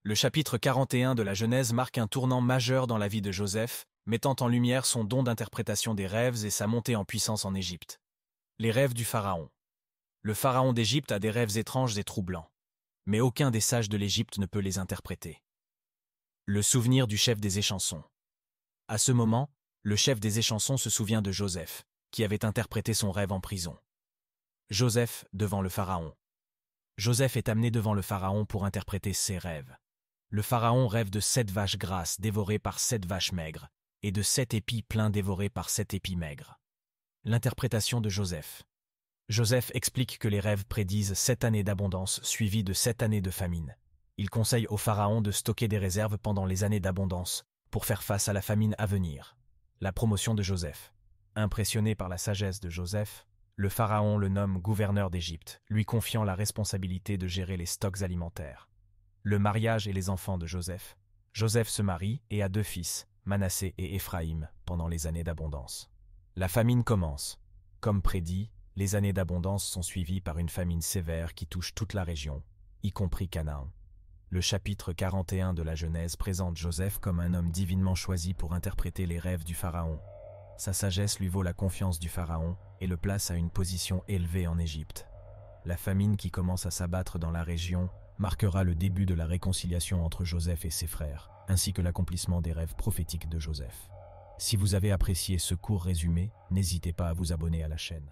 Le chapitre 41 de la Genèse marque un tournant majeur dans la vie de Joseph, mettant en lumière son don d'interprétation des rêves et sa montée en puissance en Égypte. Les rêves du Pharaon. Le Pharaon d'Égypte a des rêves étranges et troublants, mais aucun des sages de l'Égypte ne peut les interpréter. Le souvenir du chef des échansons. À ce moment, le chef des échansons se souvient de Joseph, qui avait interprété son rêve en prison. Joseph devant le Pharaon. Joseph est amené devant le Pharaon pour interpréter ses rêves. Le Pharaon rêve de 7 vaches grasses dévorées par 7 vaches maigres, et de 7 épis pleins dévorés par 7 épis maigres. L'interprétation de Joseph. Joseph explique que les rêves prédisent 7 années d'abondance suivies de 7 années de famine. Il conseille au Pharaon de stocker des réserves pendant les années d'abondance pour faire face à la famine à venir. La promotion de Joseph. Impressionné par la sagesse de Joseph, le Pharaon le nomme gouverneur d'Égypte, lui confiant la responsabilité de gérer les stocks alimentaires. Le mariage et les enfants de Joseph. Joseph se marie et a 2 fils, Manassé et Éphraïm, pendant les années d'abondance. La famine commence. Comme prédit, les années d'abondance sont suivies par une famine sévère qui touche toute la région, y compris Canaan. Le chapitre 41 de la Genèse présente Joseph comme un homme divinement choisi pour interpréter les rêves du Pharaon. Sa sagesse lui vaut la confiance du Pharaon et le place à une position élevée en Égypte. La famine qui commence à s'abattre dans la région marquera le début de la réconciliation entre Joseph et ses frères, ainsi que l'accomplissement des rêves prophétiques de Joseph. Si vous avez apprécié ce court résumé, n'hésitez pas à vous abonner à la chaîne.